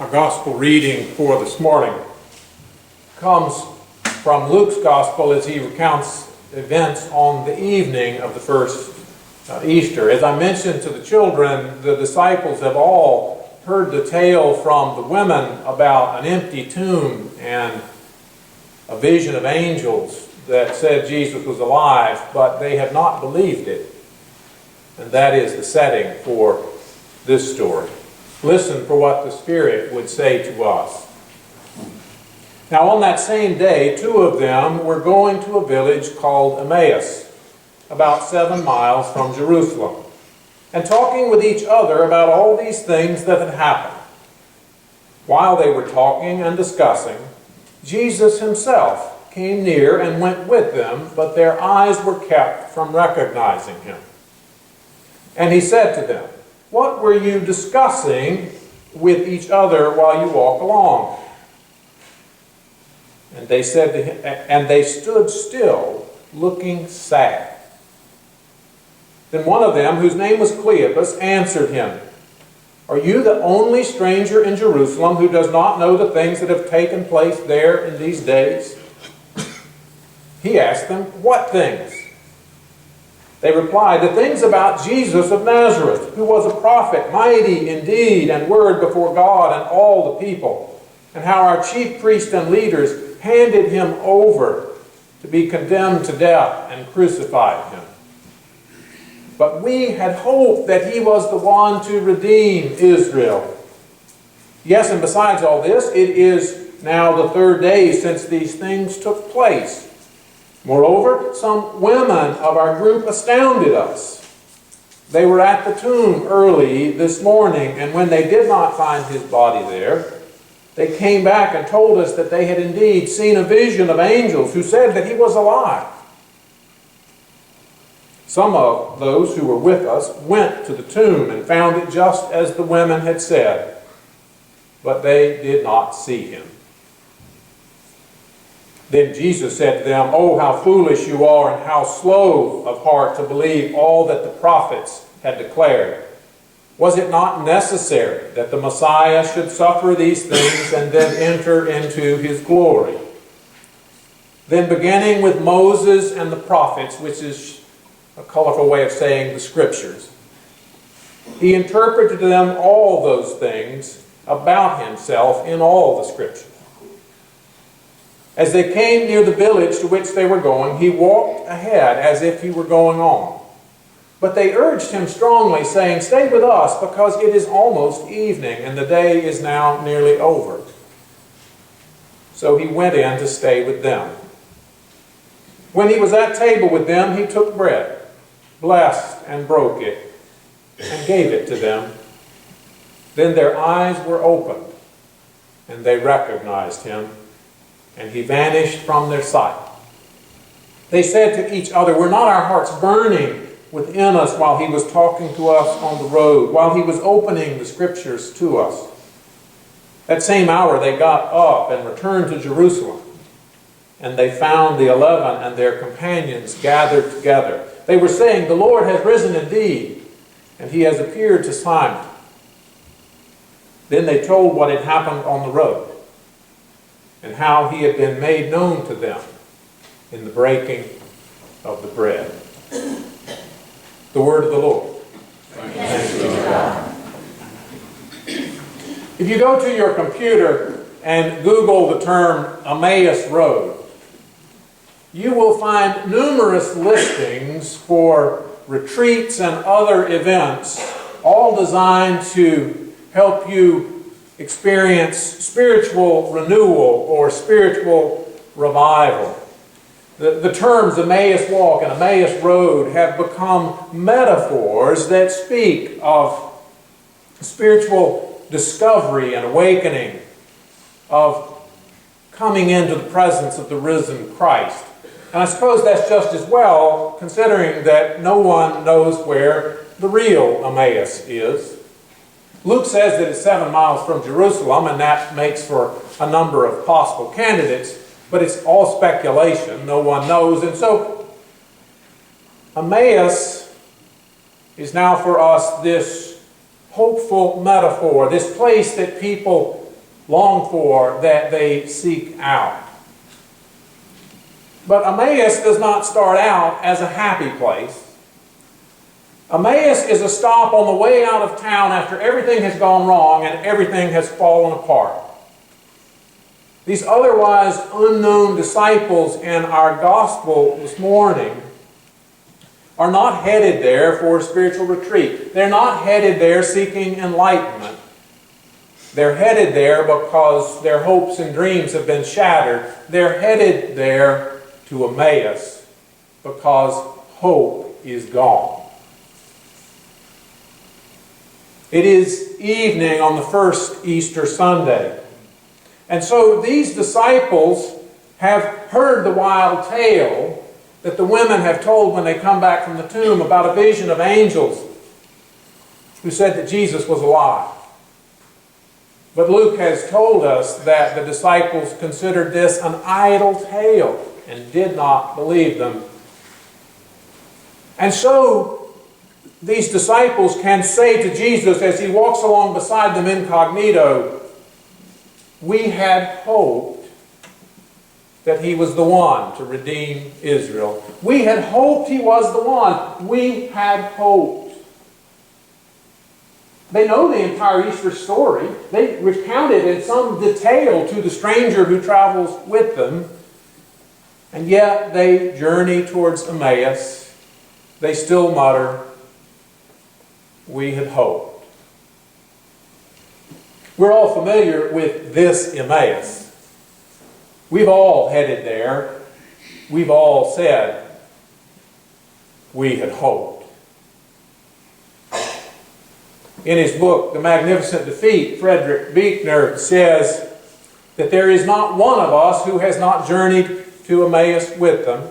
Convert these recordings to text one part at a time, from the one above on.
Our gospel reading for this morning comes from Luke's gospel as he recounts events on the evening of the first Easter. As I mentioned to the children, the disciples have all heard the tale from the women about an empty tomb and a vision of angels that said Jesus was alive, but they have not believed it. And that is the setting for this story. Listen for what the Spirit would say to us. Now on that same day, two of them were going to a village called Emmaus, about 7 miles from Jerusalem, and talking with each other about all these things that had happened. While they were talking and discussing, Jesus himself came near and went with them, but their eyes were kept from recognizing him. And he said to them, "What were you discussing with each other while you walked along?" And they said to him, and they stood still, looking sad. Then one of them, whose name was Cleopas, answered him, "Are you the only stranger in Jerusalem who does not know the things that have taken place there in these days?" He asked them, "What things?" They replied, "The things about Jesus of Nazareth, who was a prophet, mighty in deed and word before God and all the people, and how our chief priests and leaders handed him over to be condemned to death and crucified him. But we had hoped that he was the one to redeem Israel. Yes, and besides all this, it is now the third day since these things took place. Moreover, some women of our group astounded us. They were at the tomb early this morning, and when they did not find his body there, they came back and told us that they had indeed seen a vision of angels who said that he was alive. Some of those who were with us went to the tomb and found it just as the women had said, but they did not see him." Then Jesus said to them, "Oh, how foolish you are, and how slow of heart to believe all that the prophets had declared. Was it not necessary that the Messiah should suffer these things and then enter into his glory?" Then beginning with Moses and the prophets, which is a colorful way of saying the Scriptures, he interpreted to them all those things about himself in all the Scriptures. As they came near the village to which they were going, he walked ahead as if he were going on. But they urged him strongly, saying, "Stay with us, because it is almost evening, and the day is now nearly over." So he went in to stay with them. When he was at table with them, he took bread, blessed and broke it, and gave it to them. Then their eyes were opened, and they recognized him, and he vanished from their sight. They said to each other, "Were not our hearts burning within us while he was talking to us on the road, while he was opening the Scriptures to us?" That same hour they got up and returned to Jerusalem, and they found the 11 and their companions gathered together. They were saying, "The Lord has risen indeed, and he has appeared to Simon." Then they told what had happened on the road, and how he had been made known to them in the breaking of the bread. The word of the Lord. Thanks be to God. If you go to your computer and Google the term Emmaus Road, you will find numerous listings for retreats and other events, all designed to help you experience spiritual renewal or spiritual revival. The terms Emmaus Walk and Emmaus Road have become metaphors that speak of spiritual discovery and awakening, of coming into the presence of the risen Christ. And I suppose that's just as well, considering that no one knows where the real Emmaus is. Luke says that it's 7 miles from Jerusalem, and that makes for a number of possible candidates, but it's all speculation. No one knows. And so Emmaus is now for us this hopeful metaphor, this place that people long for, that they seek out. But Emmaus does not start out as a happy place. Emmaus is a stop on the way out of town after everything has gone wrong and everything has fallen apart. These otherwise unknown disciples in our gospel this morning are not headed there for a spiritual retreat. They're not headed there seeking enlightenment. They're headed there because their hopes and dreams have been shattered. They're headed there to Emmaus because hope is gone. It is evening on the first Easter Sunday. And so these disciples have heard the wild tale that the women have told when they come back from the tomb about a vision of angels who said that Jesus was alive. But Luke has told us that the disciples considered this an idle tale and did not believe them. And so these disciples can say to Jesus as he walks along beside them incognito, "We had hoped that he was the one to redeem Israel. We had hoped he was the one. We had hoped." They know the entire Easter story. They recount it in some detail to the stranger who travels with them. And yet they journey towards Emmaus. They still mutter, "We had hoped." We're all familiar with this Emmaus. We've all headed there. We've all said, "We had hoped." In his book, The Magnificent Defeat, Frederick Buechner says that there is not one of us who has not journeyed to Emmaus with them.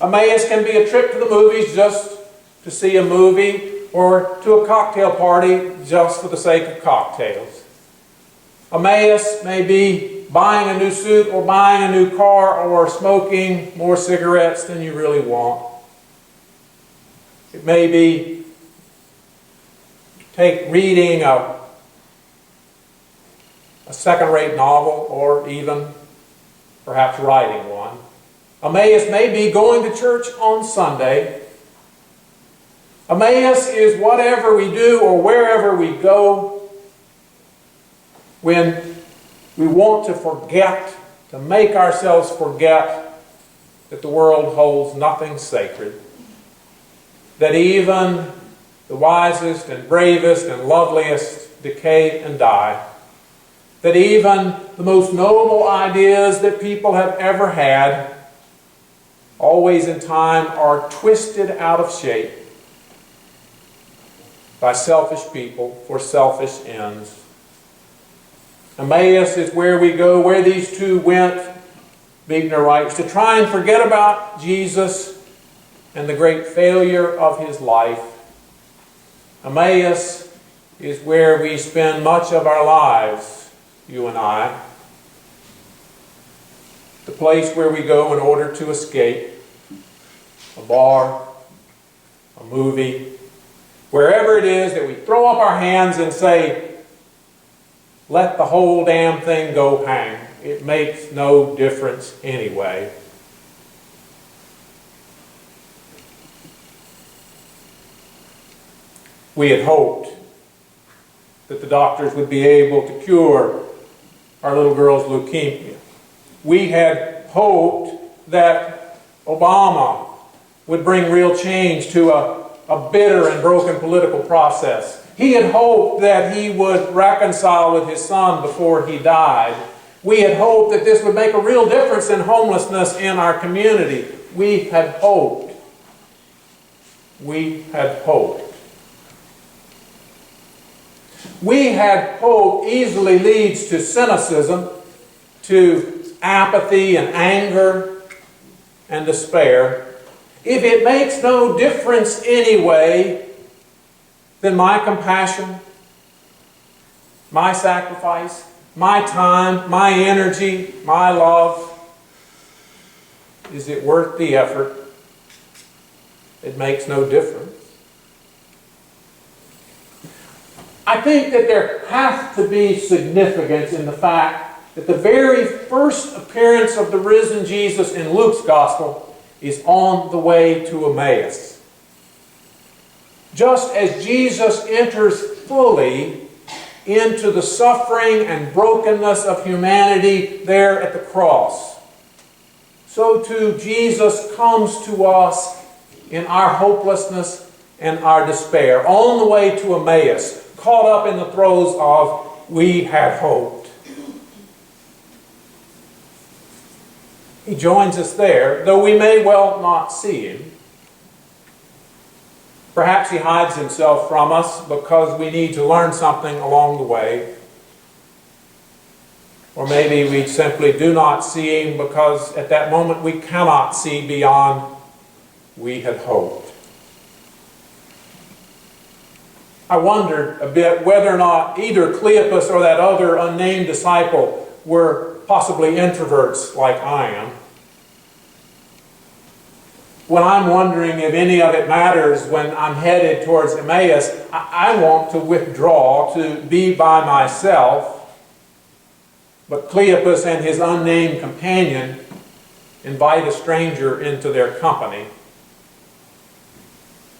Emmaus can be a trip to the movies just to see a movie, or to a cocktail party just for the sake of cocktails. Emmaus may be buying a new suit or buying a new car or smoking more cigarettes than you really want. It may be reading a second-rate novel, or even perhaps writing one. Emmaus may be going to church on Sunday. Emmaus is whatever we do or wherever we go when we want to forget, to make ourselves forget that the world holds nothing sacred, that even the wisest and bravest and loveliest decay and die, that even the most noble ideas that people have ever had, always in time, are twisted out of shape by selfish people for selfish ends. Emmaus is where we go, where these two went, Buechner writes, to try and forget about Jesus and the great failure of his life. Emmaus is where we spend much of our lives, you and I. The place where we go in order to escape. A bar, a movie, wherever it is that we throw up our hands and say, "Let the whole damn thing go hang. It makes no difference anyway." We had hoped that the doctors would be able to cure our little girl's leukemia. We had hoped that Obama would bring real change to a bitter and broken political process. He had hoped that he would reconcile with his son before he died. We had hoped that this would make a real difference in homelessness in our community. We had hoped. We had hoped. We had hope easily leads to cynicism, to apathy and anger and despair. If it makes no difference anyway, then my compassion, my sacrifice, my time, my energy, my love, is it worth the effort? It makes no difference. I think that there has to be significance in the fact that the very first appearance of the risen Jesus in Luke's Gospel is on the way to Emmaus. Just as Jesus enters fully into the suffering and brokenness of humanity there at the cross, so too Jesus comes to us in our hopelessness and our despair, on the way to Emmaus, caught up in the throes of "we had hoped." He joins us there, though we may well not see him. Perhaps he hides himself from us because we need to learn something along the way. Or maybe we simply do not see him because at that moment we cannot see beyond "we had hoped." I wondered a bit whether or not either Cleopas or that other unnamed disciple were possibly introverts like I am. When I'm wondering if any of it matters when I'm headed towards Emmaus, I want to withdraw, to be by myself. But Cleopas and his unnamed companion invite a stranger into their company.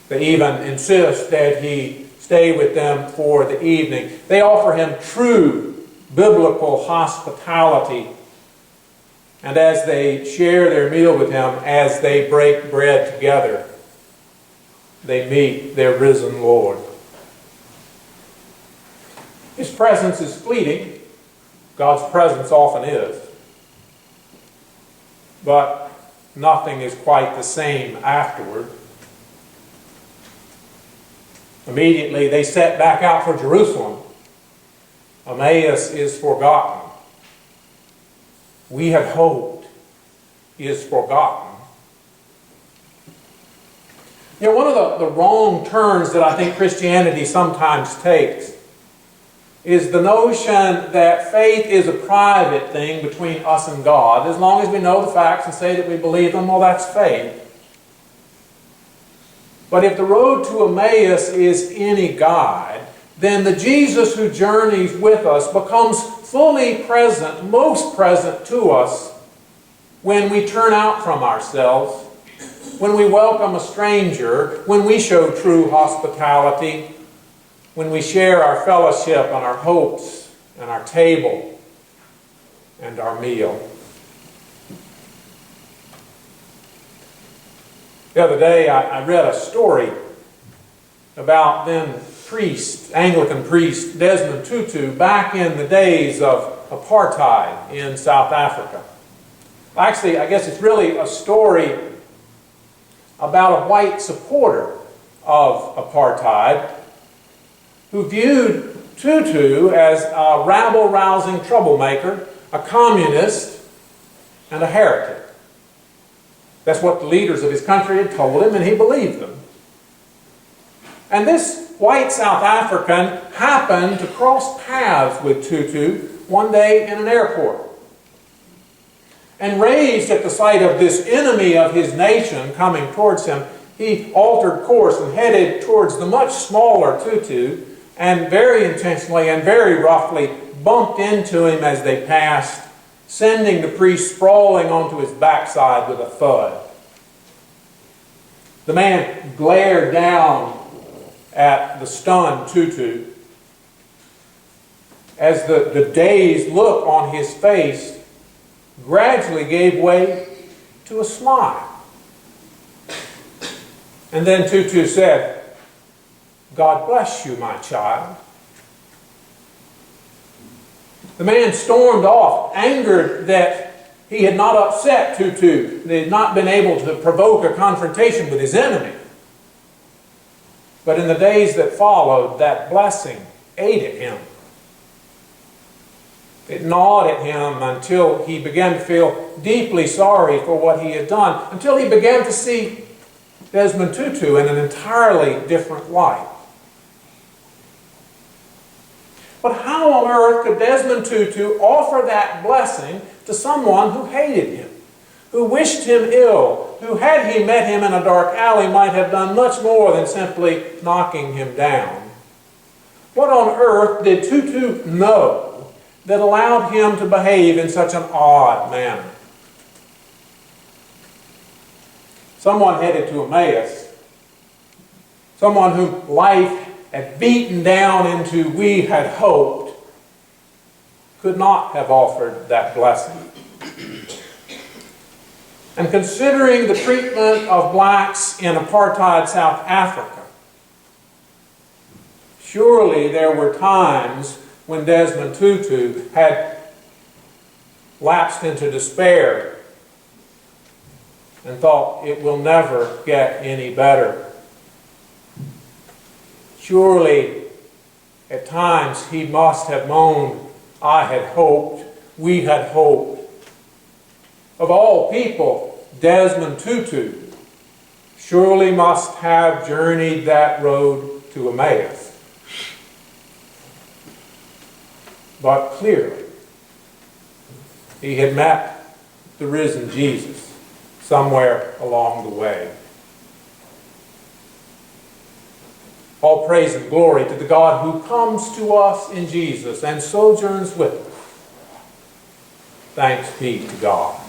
They even insist that he stay with them for the evening. They offer him true biblical hospitality. And as they share their meal with him, as they break bread together, they meet their risen Lord. His presence is fleeting. God's presence often is. But nothing is quite the same afterward. Immediately they set back out for Jerusalem. Emmaus is forgotten. "We had hoped" is forgotten. You know, one of the wrong turns that I think Christianity sometimes takes is the notion that faith is a private thing between us and God. As long as we know the facts and say that we believe them, well, that's faith. But if the road to Emmaus is any guide, then the Jesus who journeys with us becomes fully present, most present to us when we turn out from ourselves, when we welcome a stranger, when we show true hospitality, when we share our fellowship and our hopes and our table and our meal. The other day I read a story about then Anglican priest Desmond Tutu back in the days of apartheid in South Africa. Actually, I guess it's really a story about a white supporter of apartheid who viewed Tutu as a rabble-rousing troublemaker, a communist, and a heretic. That's what the leaders of his country had told him, and he believed them. And this white South African happened to cross paths with Tutu one day in an airport. And raised at the sight of this enemy of his nation coming towards him, he altered course and headed towards the much smaller Tutu, and very intentionally and very roughly bumped into him as they passed, sending the priest sprawling onto his backside with a thud. The man glared down at the stunned Tutu as the dazed look on his face gradually gave way to a smile. And then Tutu said, "God bless you, my child." The man stormed off, angered that he had not upset Tutu, that he had not been able to provoke a confrontation with his enemy. But in the days that followed, that blessing ate at him. It gnawed at him until he began to feel deeply sorry for what he had done, until he began to see Desmond Tutu in an entirely different light. But how on earth could Desmond Tutu offer that blessing to someone who hated him, who wished him ill, who, had he met him in a dark alley, might have done much more than simply knocking him down? What on earth did Tutu know that allowed him to behave in such an odd manner? Someone headed to Emmaus, someone whom life had beaten down into we had hoped, could not have offered that blessing. And considering the treatment of blacks in apartheid South Africa, surely there were times when Desmond Tutu had lapsed into despair and thought it will never get any better. Surely at times he must have moaned, I had hoped, we had hoped. Of all people, Desmond Tutu surely must have journeyed that road to Emmaus. But clearly, he had met the risen Jesus somewhere along the way. All praise and glory to the God who comes to us in Jesus and sojourns with us. Thanks be to God.